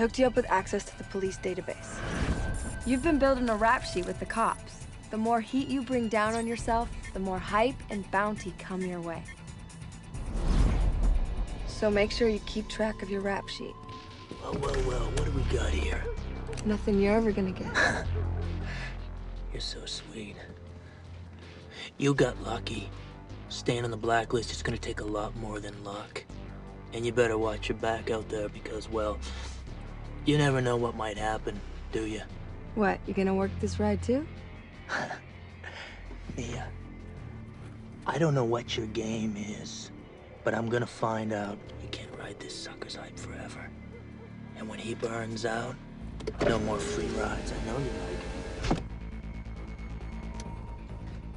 hooked you up with access to the police database. You've been building a rap sheet with the cops. The more heat you bring down on yourself, the more hype and bounty come your way. So make sure you keep track of your rap sheet. Well, what do we got here? Nothing you're ever gonna get. You're so sweet. You got lucky. Staying on the blacklist is gonna take a lot more than luck. And you better watch your back out there because, well, you never know what might happen, do you? What, you gonna work this ride too? Mia, I don't know what your game is, but I'm gonna find out. You can't ride this sucker's hype forever. And when he burns out, no more free rides. I know you like it.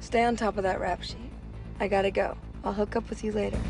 Stay on top of that rap sheet. I gotta go. I'll hook up with you later.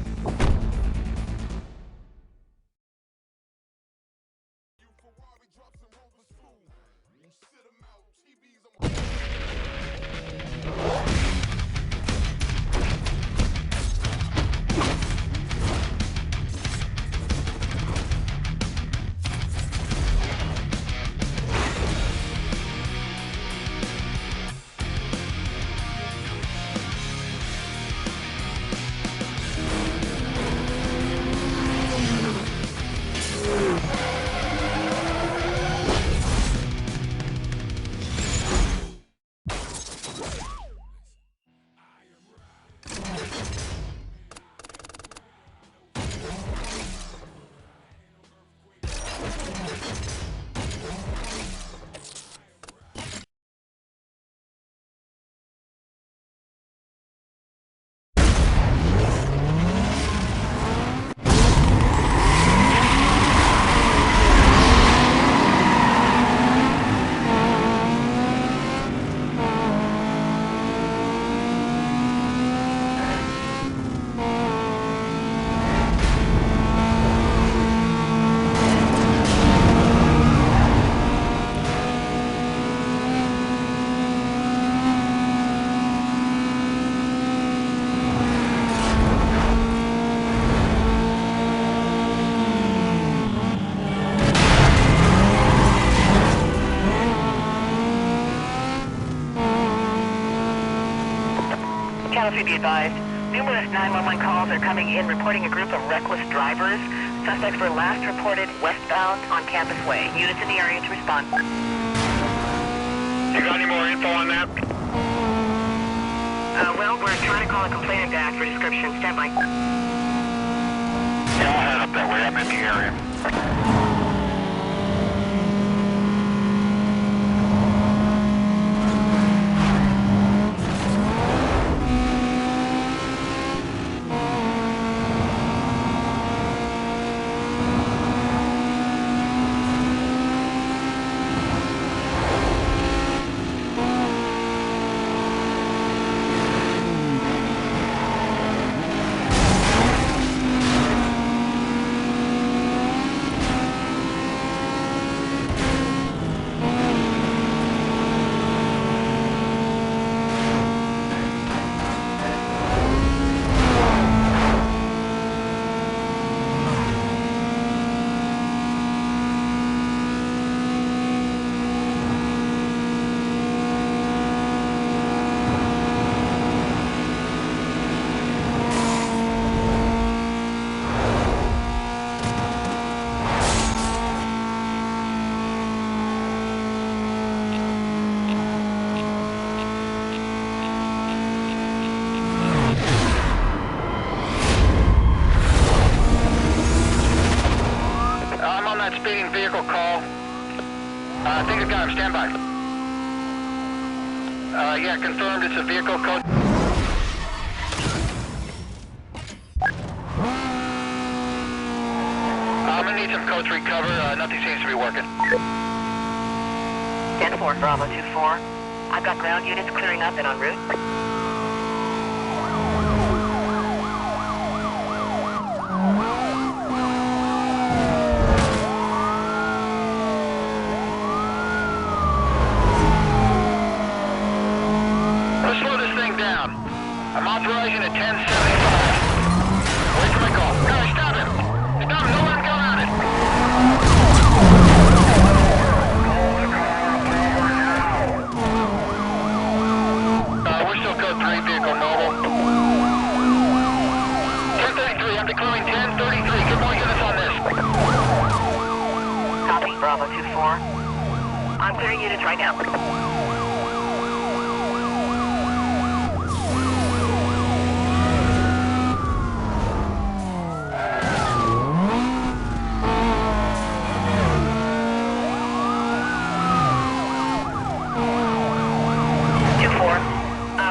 Be advised, numerous 911 calls are coming in reporting a group of reckless drivers. Suspects were last reported westbound on Campus Way. Units in the area to respond. You got any more info on that? Well, we're trying to call a complainant back for description. Stand by. Yeah, I'll head up that way. I'm in the area. Speeding vehicle call. I think it's got him. Stand by. Yeah, confirmed it's a vehicle code. I'm gonna need some code 3 cover. Nothing seems to be working. 10-4, Bravo 2-4. I've got ground units clearing up and en route. I'm authorizing at 1075. Wait for my call. Guys, stop him! Stop him! Don't let him go around it! Bravo 2-4. I'm clearing units right now. 2-4.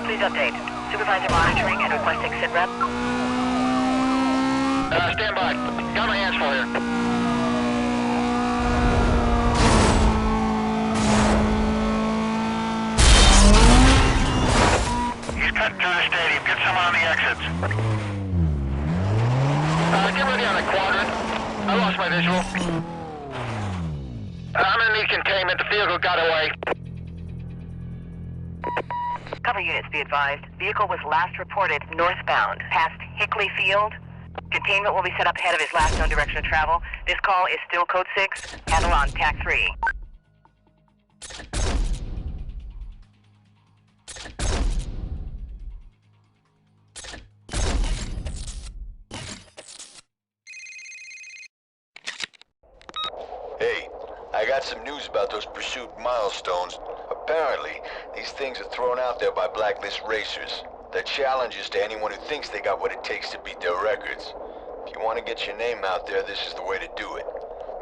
Please update. Supervisor monitoring and requesting sit rep. Stand by. Got my hands full here. He's cutting through the stadium. Get someone on the exits. Get ready on the quadrant. I lost my visual. I'm gonna need containment. The vehicle got away. Cover units be advised. Vehicle was last reported northbound past Hickley Field. Containment will be set up ahead of his last known direction of travel. This call is still code 6. Handle on TAC 3. Hey, I got some news about those pursuit milestones. Apparently, these things are thrown out there by blacklist racers. They're challenges to anyone who thinks they got what it takes to beat their records. If you want to get your name out there, this is the way to do it.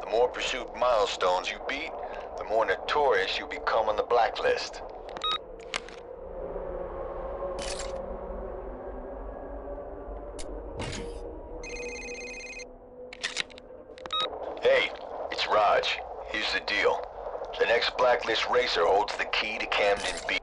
The more pursuit milestones you beat, the more notorious you become on the blacklist. Hey, it's Raj. Here's the deal. The next blacklist racer holds the key to Camden Beach.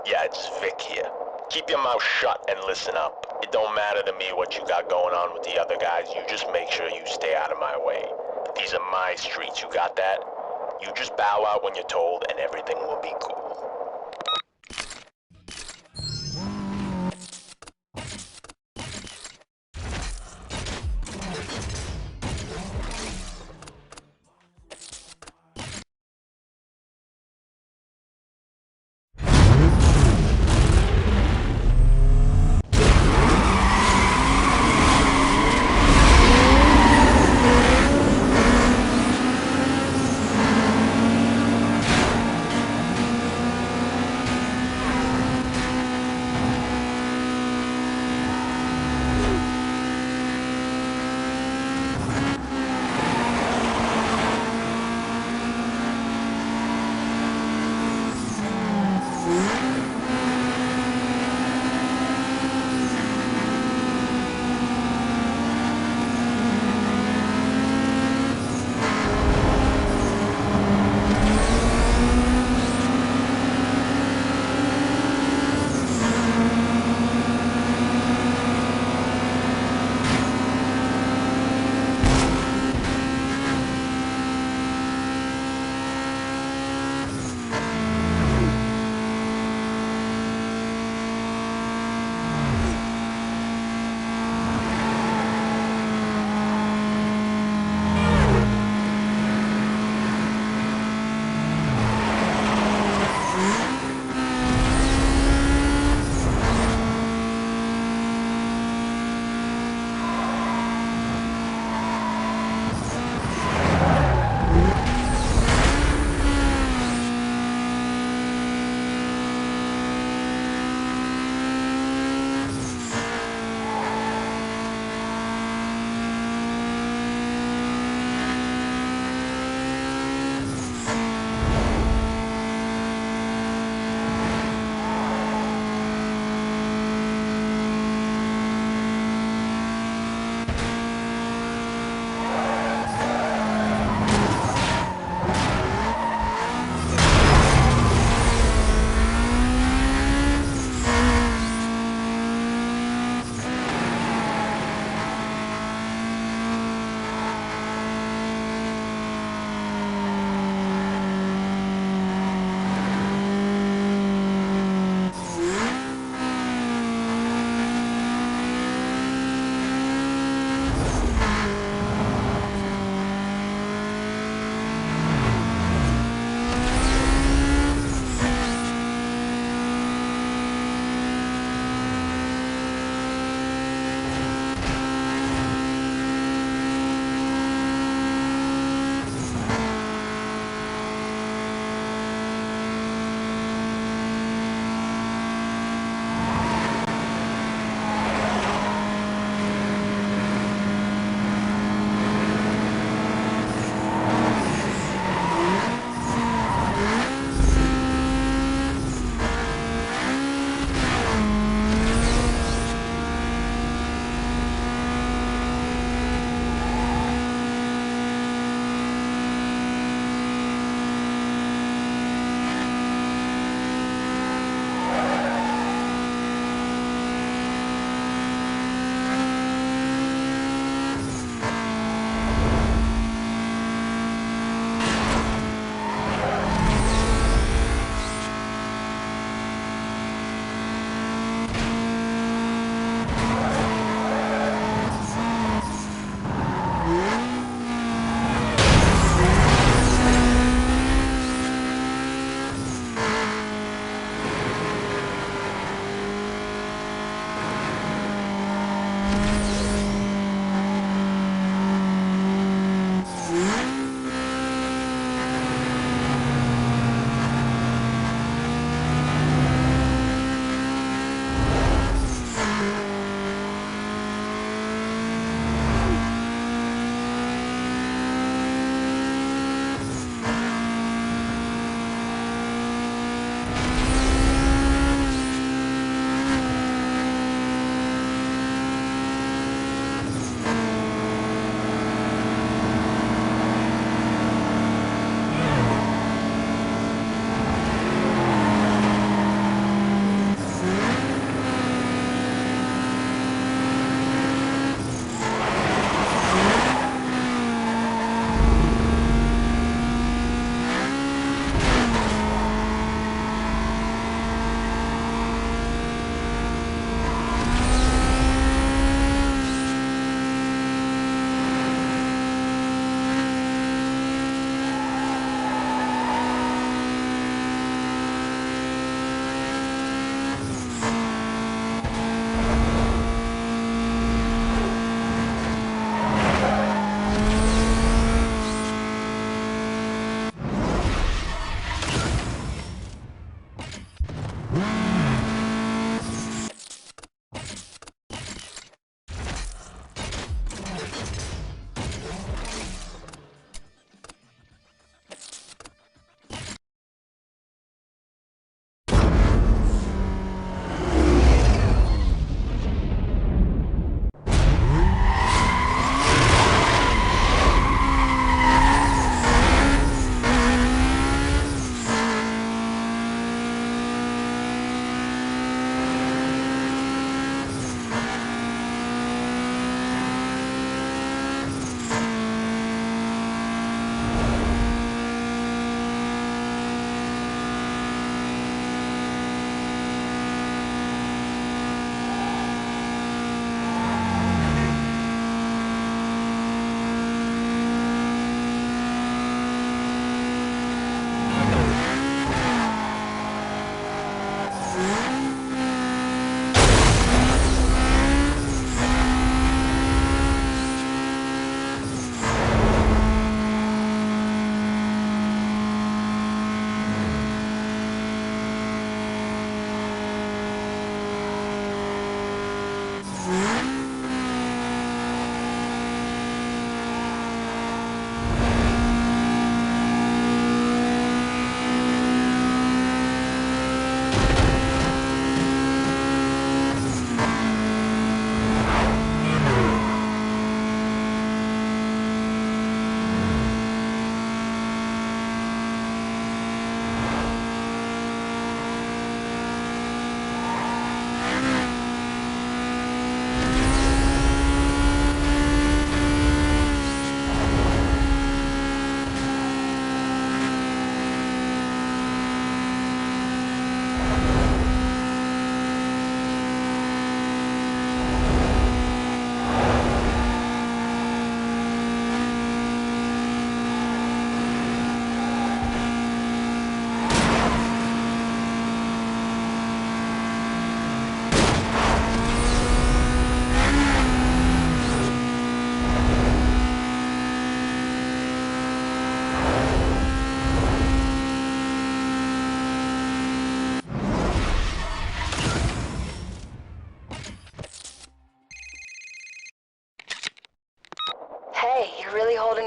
Yeah, it's Vic here. Keep your mouth shut and listen up. It don't matter to me what you got going on with the other guys. You just make sure you stay out of my way. These are my streets, you got that? You just bow out when you're told and everything will be cool.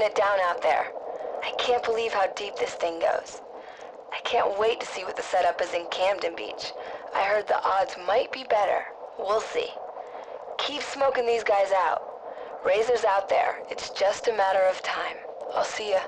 throwing it down out there. I can't believe how deep this thing goes. I can't wait to see what the setup is in Camden Beach. I heard the odds might be better. We'll see. Keep smoking these guys out. Razor's out there. It's just a matter of time. I'll see ya.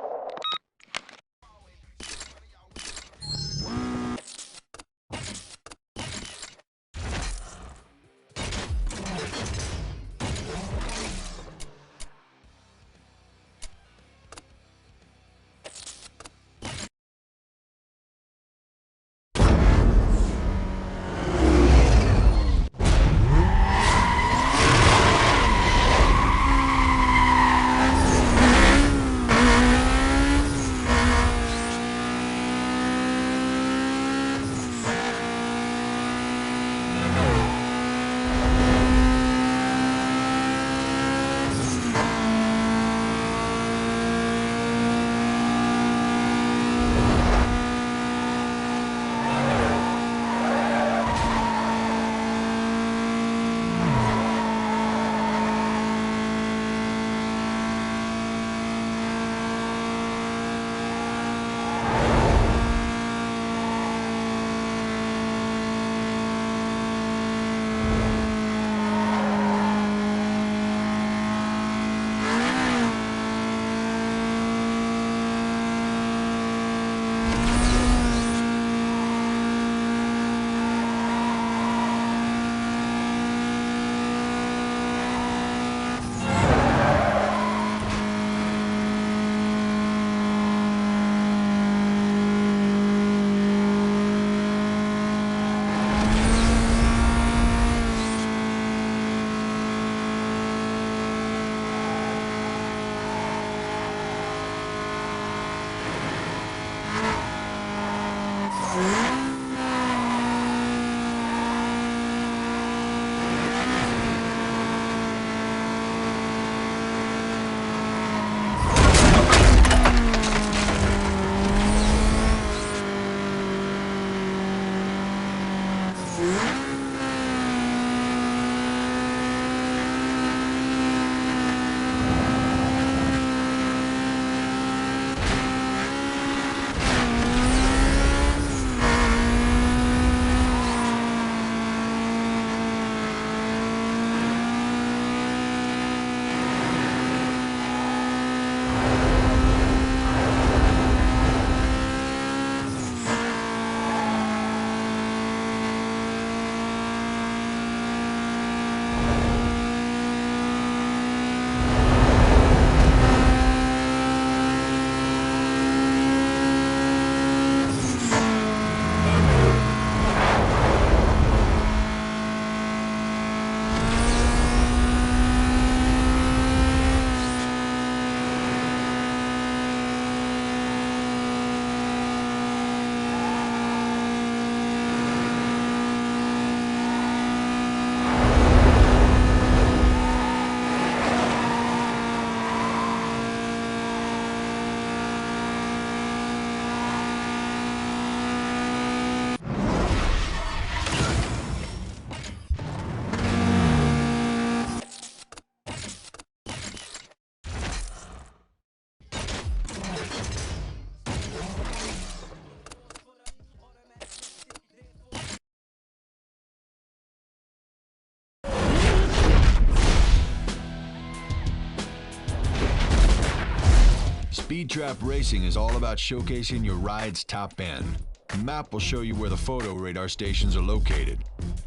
Speed Trap Racing is all about showcasing your ride's top end. The map will show you where the photo radar stations are located.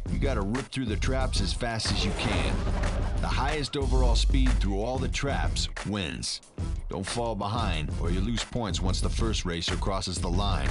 You gotta rip through the traps as fast as you can. The highest overall speed through all the traps wins. Don't fall behind or you lose points once the first racer crosses the line.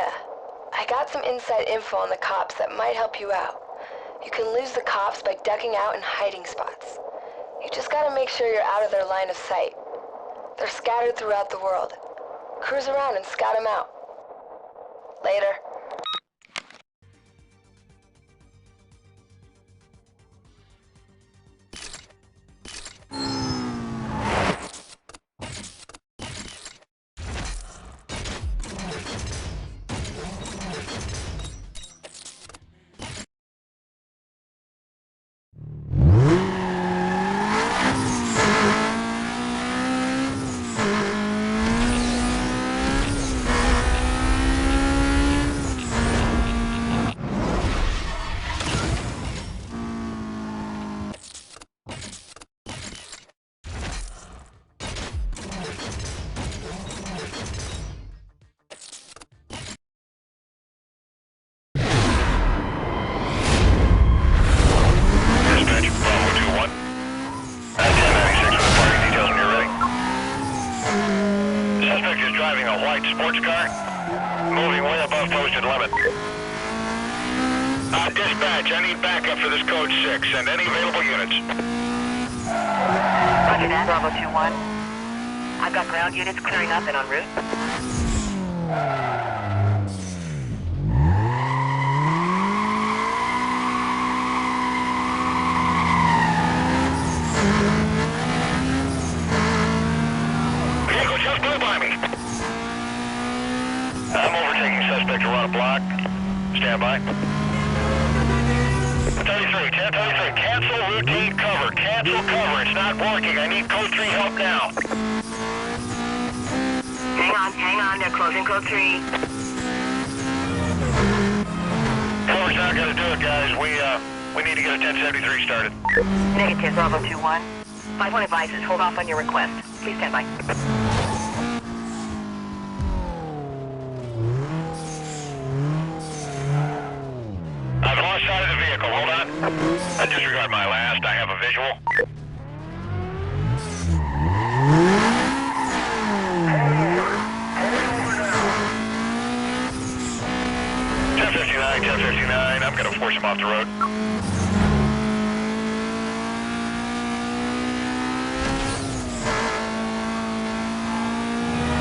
idea. I got some inside info on the cops that might help you out. You can lose the cops by ducking out in hiding spots. You just gotta make sure you're out of their line of sight. They're scattered throughout the world. Cruise around and scout them out. Later. Driving a white sports car, moving way above posted limit. Dispatch, I need backup for this code 6 and any available units. Roger that, Bravo 2-1. I've got ground units clearing up and en route. Vehicle just blew by me. I'm overtaking suspect around a block. Stand by. 1033, cancel routine cover. Cancel cover, it's not working. I need code 3 help now. Hang on, they're closing code 3. Cover's not gonna do it, guys. We need to get a 1073 started. Negative, Bravo 2-1. 5-1 advises, hold off on your request. Please stand by. I've lost sight of the vehicle, hold on. Disregard my last, I have a visual. $1059, I'm gonna force him off the road.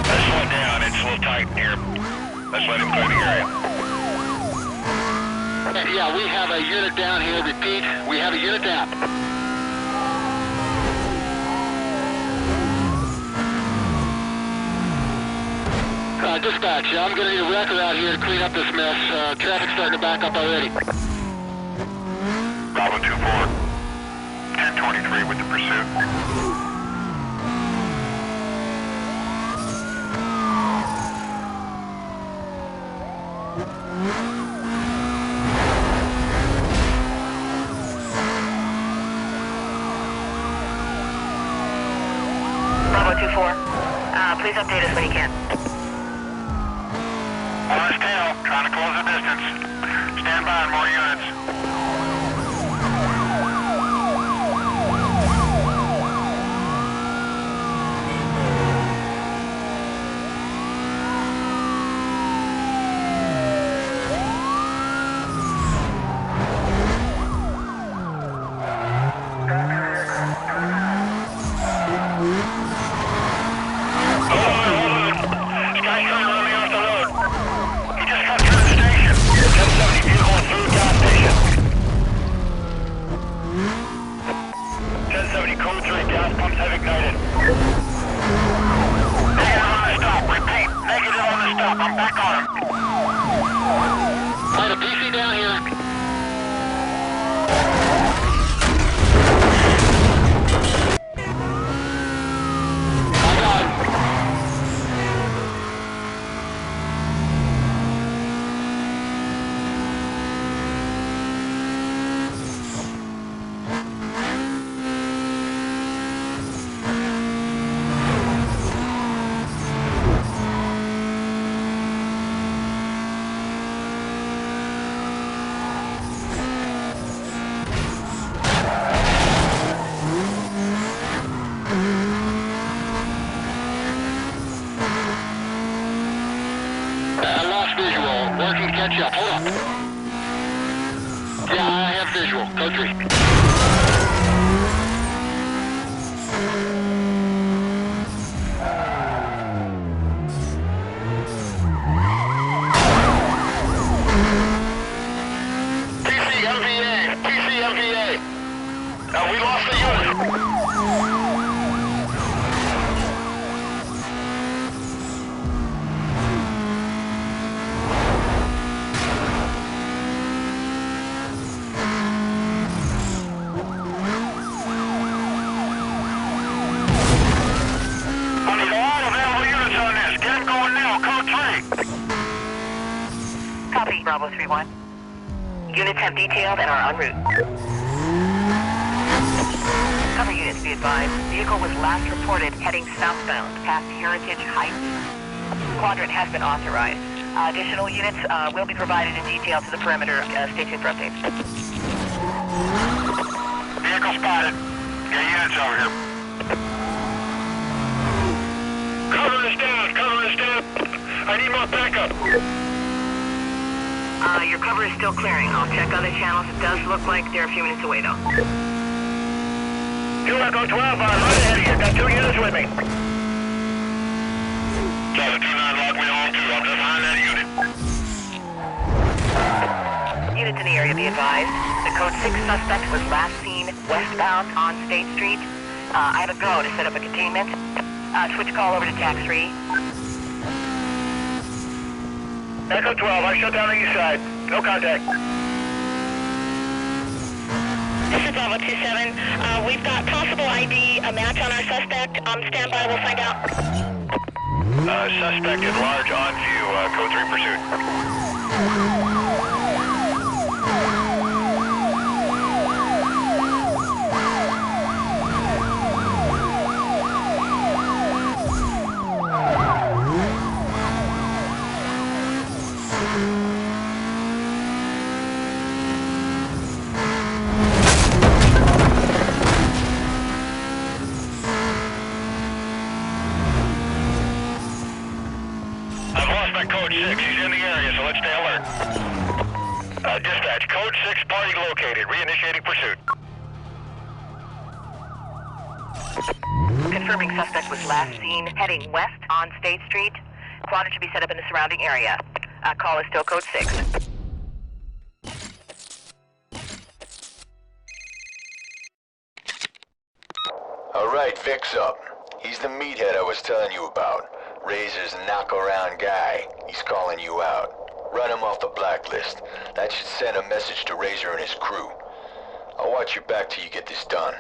Let's slow down, it's a little tight here. Let's let him clear the area. Yeah, we have a unit down here. Repeat, we have a unit down. Dispatch, I'm going to need a wrecker out here to clean up this mess. Traffic's starting to back up already. Bravo 2-4, 1023 with the pursuit. Bravo 2-4. Please update us when you can. On his tail, trying to close the distance. Stand by on more units. I'm back on him. Find a PC down here. I got him. catch up. Hold up. Yeah, I have visual. Code 3. TCMVA. We lost the unit. Copy, Bravo 3-1. Units have detailed and are en route. Cover units, be advised. Vehicle was last reported heading southbound past Heritage Heights. Quadrant has been authorized. Additional units will be provided in detail to the perimeter. Stay tuned for updates. Vehicle spotted. Got units over here. Cover is down. Cover is down. I need more backup. Your cover is still clearing. I'll check other channels. It does look like they're a few minutes away, though. Echo 12, right ahead of you. Got 2 units with me. Delta 29, lock me on 2. I'm just behind that unit. Units in the area, be advised. The code 6 suspect was last seen westbound on State Street. I have a go to set up a containment. Switch call over to TAC 3. Echo 12, I shut down the east side. No contact. This is Bravo 27. We've got possible ID, a match on our suspect. Stand by, we'll find out. Suspect at large on view. Code 3 pursuit. Code 6, he's in the area, so let's stay alert. Dispatch, Code 6, party located. Reinitiating pursuit. Confirming suspect was last seen heading west on State Street. Quadrant should be set up in the surrounding area. Call is still Code 6. Alright, Vic's up. He's the meathead I was telling you about. Razor's knock-around guy. He's calling you out. Run him off the blacklist. That should send a message to Razor and his crew. I'll watch your back till you get this done.